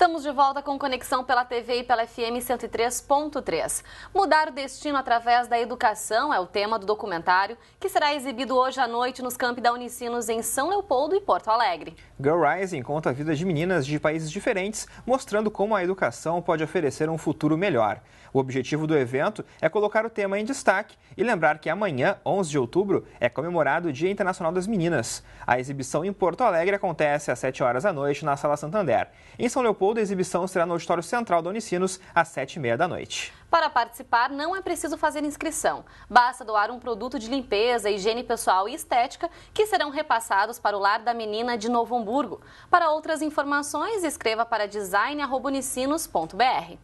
Estamos de volta com conexão pela TV e pela FM 103.3. Mudar o destino através da educação é o tema do documentário que será exibido hoje à noite nos campi da Unicinos em São Leopoldo e Porto Alegre. Girl Rising conta a vida de meninas de países diferentes, mostrando como a educação pode oferecer um futuro melhor. O objetivo do evento é colocar o tema em destaque e lembrar que amanhã, 11 de outubro, é comemorado o Dia Internacional das Meninas. A exibição em Porto Alegre acontece às 7 horas da noite na Sala Santander. Em São Leopoldo, a exibição será no auditório central da Unicinos às 7h30 da noite. Para participar, não é preciso fazer inscrição. Basta doar um produto de limpeza, higiene pessoal e estética que serão repassados para o Lar da Menina de Novo Hamburgo. Para outras informações, escreva para design@unicinos.br.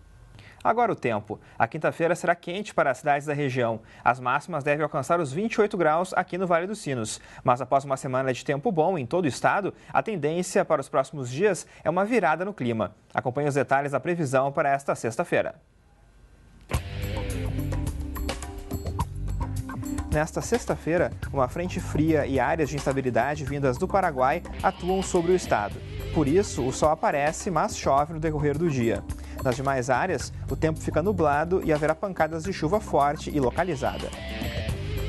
Agora o tempo. A quinta-feira será quente para as cidades da região. As máximas devem alcançar os 28 graus aqui no Vale dos Sinos. Mas após uma semana de tempo bom em todo o estado, a tendência para os próximos dias é uma virada no clima. Acompanhe os detalhes da previsão para esta sexta-feira. Nesta sexta-feira, uma frente fria e áreas de instabilidade vindas do Paraguai atuam sobre o estado. Por isso, o sol aparece, mas chove no decorrer do dia. Nas demais áreas, o tempo fica nublado e haverá pancadas de chuva forte e localizada.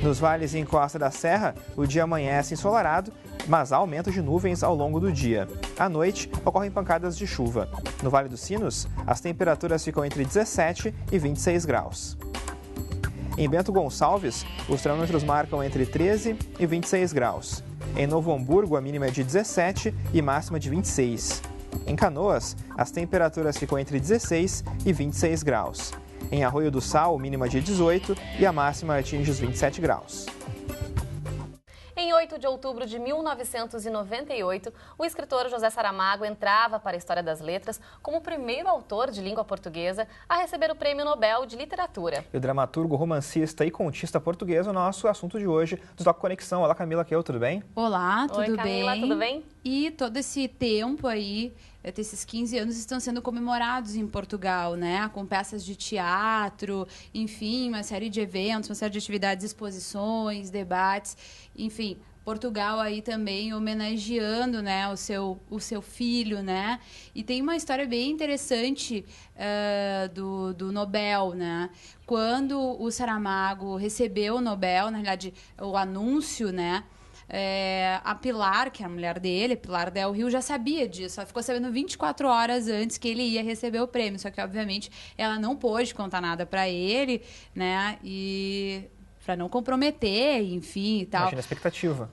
Nos vales e encosta da serra, o dia amanhece ensolarado, mas há aumento de nuvens ao longo do dia. À noite, ocorrem pancadas de chuva. No Vale dos Sinos, as temperaturas ficam entre 17 e 26 graus. Em Bento Gonçalves, os termômetros marcam entre 13 e 26 graus. Em Novo Hamburgo, a mínima é de 17 e máxima de 26. Em Canoas, as temperaturas ficam entre 16 e 26 graus. Em Arroio do Sal, mínima de 18 e a máxima atinge os 27 graus. Em 8 de outubro de 1998, o escritor José Saramago entrava para a história das letras como o primeiro autor de língua portuguesa a receber o Prêmio Nobel de Literatura. E o dramaturgo, romancista e contista português é o nosso assunto de hoje do Doc Conexão. Olá, Camila Keu, tudo bem? Olá, tudo bem? Oi, Camila, tudo bem? E todo esse tempo aí, esses 15 anos estão sendo comemorados em Portugal, né? Com peças de teatro, enfim, uma série de eventos, uma série de atividades, exposições, debates, enfim. Portugal aí também homenageando, né, o seu filho, né? E tem uma história bem interessante do Nobel, né? Quando o Saramago recebeu o Nobel, na realidade, o anúncio, né? A Pilar, que é a mulher dele, Pilar Del Rio, já sabia disso. Ela ficou sabendo 24 horas antes que ele ia receber o prêmio. Só que, obviamente, ela não pôde contar nada para ele, né? E para não comprometer, enfim, e tal. Imagina a expectativa.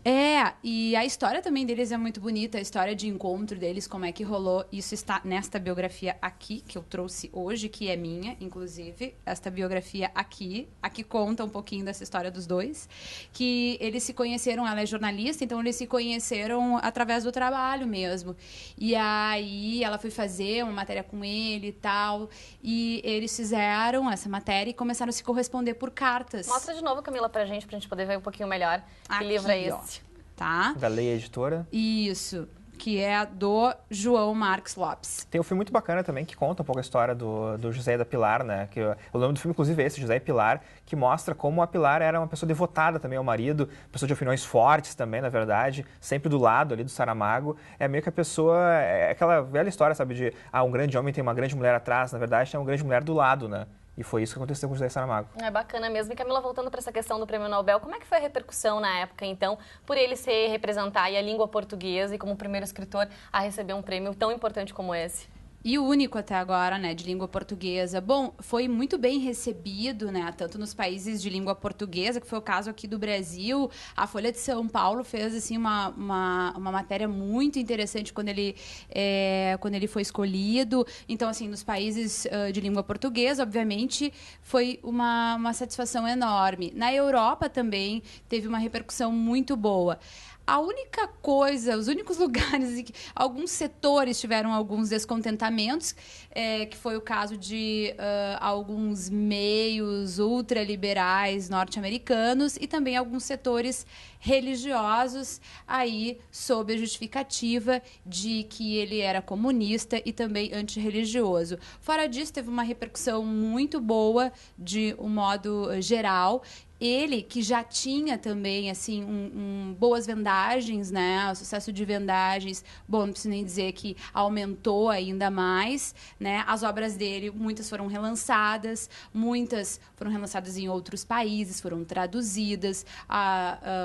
E a história também deles é muito bonita, a história de encontro deles, como é que rolou. Isso está nesta biografia aqui, que eu trouxe hoje, que é minha, inclusive. Esta biografia aqui conta um pouquinho dessa história dos dois. Que eles se conheceram, ela é jornalista, então eles se conheceram através do trabalho mesmo. E aí ela foi fazer uma matéria com ele e tal, e eles fizeram essa matéria e começaram a se corresponder por cartas. Mostra de novo, Camila, pra gente poder ver um pouquinho melhor que Aqui, livro é esse. ó, tá? Da Leia Editora. Isso, que é do João Marques Lopes. Tem um filme muito bacana também que conta um pouco a história do José e da Pilar, né? O nome do filme, inclusive, é esse, José e Pilar, que mostra como a Pilar era uma pessoa devotada também ao marido, pessoa de opiniões fortes também, na verdade, sempre do lado ali do Saramago. É meio que a pessoa, é aquela velha história, sabe, de um grande homem tem uma grande mulher atrás, na verdade, tem uma grande mulher do lado, né? E foi isso que aconteceu com o José Saramago. É bacana mesmo. E Camila, voltando para essa questão do Prêmio Nobel, como é que foi a repercussão na época, então, por ele representar a língua portuguesa e como o primeiro escritor a receber um prêmio tão importante como esse? E o único até agora, né, de língua portuguesa. Bom, foi muito bem recebido, né, tanto nos países de língua portuguesa, que foi o caso aqui do Brasil. A Folha de São Paulo fez, assim, uma matéria muito interessante quando ele foi escolhido. Então, assim, nos países de língua portuguesa, obviamente, foi uma satisfação enorme. Na Europa também teve uma repercussão muito boa. A única coisa, os únicos lugares em que alguns setores tiveram alguns descontentamentos, que foi o caso de alguns meios ultraliberais norte-americanos e também alguns setores religiosos, aí sob a justificativa de que ele era comunista e também antirreligioso. Fora disso, teve uma repercussão muito boa de um modo geral. ele que já tinha também, assim, boas vendagens, né? O sucesso de vendagens, bom, não preciso nem dizer que aumentou ainda mais, né? As obras dele, muitas foram relançadas em outros países, foram traduzidas,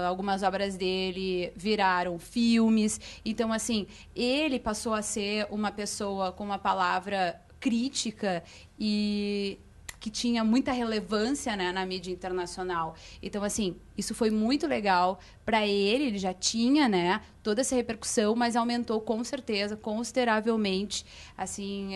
algumas obras dele viraram filmes. Então, assim, ele passou a ser uma pessoa com uma palavra crítica e que tinha muita relevância, né, na mídia internacional. Então, assim, isso foi muito legal para ele já tinha, né, toda essa repercussão, mas aumentou com certeza, consideravelmente, assim,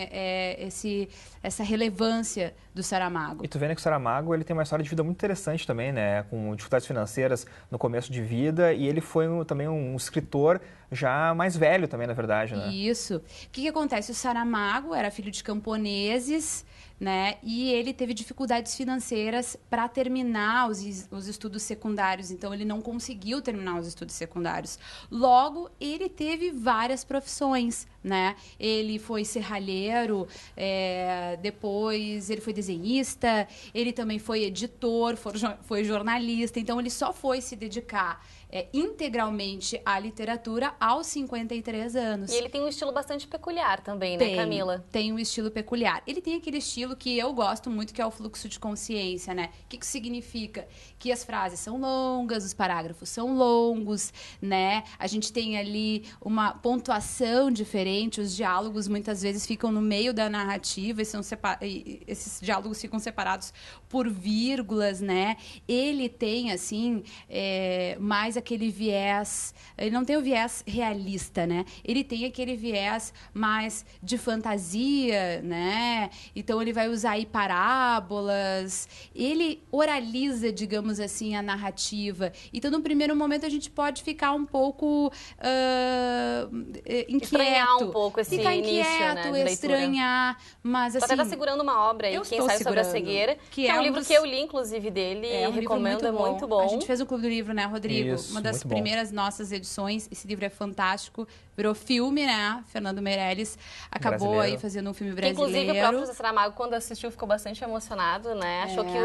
essa relevância do Saramago. E tu vê, né, que o Saramago, ele tem uma história de vida muito interessante também, né, com dificuldades financeiras no começo de vida, e ele foi também um escritor já mais velho também, na verdade, né? Isso. O que acontece? O Saramago era filho de camponeses, né? E ele teve dificuldades financeiras para terminar os estudos secundários. Então, ele não conseguiu terminar os estudos secundários. Logo, ele teve várias profissões, né? Ele foi serralheiro, depois ele foi desenhista, ele também foi editor, foi jornalista. Então, ele só foi se dedicar integralmente à literatura aos 53 anos. E ele tem um estilo bastante peculiar também, né, Camila? Tem um estilo peculiar. Ele tem aquele estilo que eu gosto muito, que é o fluxo de consciência, né? O que isso significa? Que as frases são longas, os parágrafos são longos, né? A gente tem ali uma pontuação diferente, os diálogos muitas vezes ficam no meio da narrativa e esses diálogos ficam separados por vírgulas, né? Ele tem, assim, mais aquele viés... Ele não tem o viés realista, né? Ele tem aquele viés mais de fantasia, né? Então, ele vai usar aí parábolas. Ele oraliza, digamos assim, a narrativa. Então, no primeiro momento, a gente pode ficar um pouco inquieto. Estranhar um pouco esse ficar início, inquieto, né, de estranhar. Mas, assim... Você até tá segurando uma obra aí, Quem Saiu Sobre a Cegueira, que é um livro que eu li, inclusive, dele, e recomendo, é muito bom. A gente fez o Clube do Livro, né, Rodrigo? Isso, uma das primeiras nossas edições. Esse livro é fantástico. Virou filme, né? Fernando Meirelles acabou aí fazendo um filme brasileiro. Inclusive, o próprio José Saramago, quando assistiu, ficou bastante emocionado, né? Achou que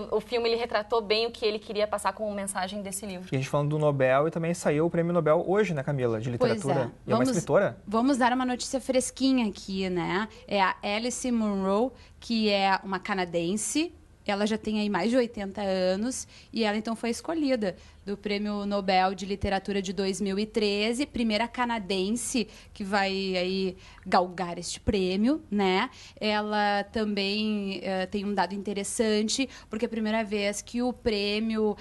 o filme ele retratou bem o que ele queria passar como mensagem desse livro. E a gente falando do Nobel, e também saiu o Prêmio Nobel hoje, né, Camila? De literatura. E é uma escritora? Vamos dar uma notícia fresquinha aqui, né? É a Alice Munro, que é uma canadense. Ela já tem aí mais de 80 anos e ela, então, foi escolhida do Prêmio Nobel de Literatura de 2013, primeira canadense que vai aí galgar este prêmio, né? Ela também tem um dado interessante, porque é a primeira vez que o prêmio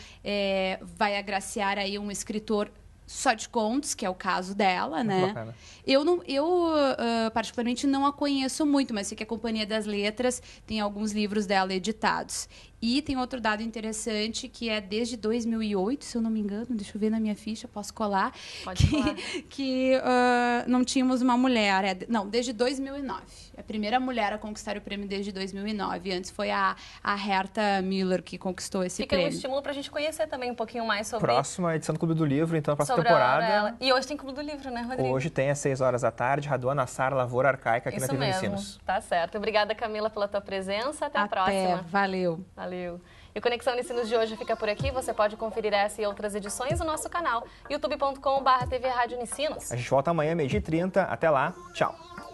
vai agraciar aí um escritor só de contos, que é o caso dela, né? Bacana. Eu particularmente não a conheço muito, mas sei que a Companhia das Letras tem alguns livros dela editados. E tem outro dado interessante, que é desde 2008, se eu não me engano, deixa eu ver na minha ficha, posso colar? Pode colar. Que não tínhamos uma mulher. Desde 2009. A primeira mulher a conquistar o prêmio desde 2009. Antes foi a Herta Müller que conquistou esse prêmio. Fica um estímulo para a gente conhecer também um pouquinho mais sobre... Próxima edição do Clube do Livro, então, a próxima temporada. E hoje tem Clube do Livro, né, Rodrigo? Hoje tem às 6 horas da tarde, Raduan Assar, Lavoura Arcaica, aqui na TV Ensinos. Tá certo. Obrigada, Camila, pela tua presença. Até a próxima. Valeu. Valeu. E o Conexão Ensinos de hoje fica por aqui. Você pode conferir essa e outras edições no nosso canal, youtube.com/TV Rádio Ensinos. A gente volta amanhã, 12h30. Até lá. Tchau.